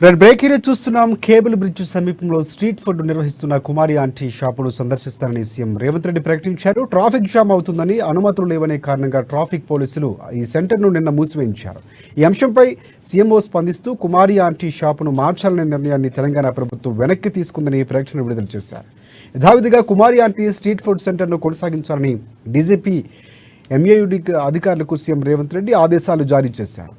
Red breaking చూస్తున్నాం. Cable bridge సమీపంలో street food నిర్వహిస్తున్న కుమారి ఆంటీ షాపును సందర్శిస్తారని సీఎం రేవంత్ రెడ్డి ప్రకటించారు. ట్రాఫిక్ జామ్ అవుతుందని, అనుమతులు లేవనే కారణంగా ట్రాఫిక్ పోలీసులు ఈ సెంటర్ను నిన్న మూసివేయించారు. ఈ అంశంపై సీఎంఓ స్పందిస్తూ కుమారి ఆంటీ షాపును మార్చాలనే నిర్ణయాన్ని తెలంగాణ ప్రభుత్వం వెనక్కి తీసుకుందని ప్రకటన విడుదల చేశారు. యథావిధిగా కుమారి ఆంటీ స్ట్రీట్ ఫుడ్ సెంటర్ను కొనసాగించాలని డీజీపీ ఎంఏయుడి అధికారులకు సీఎం రేవంత్ రెడ్డి ఆదేశాలు జారీ చేశారు.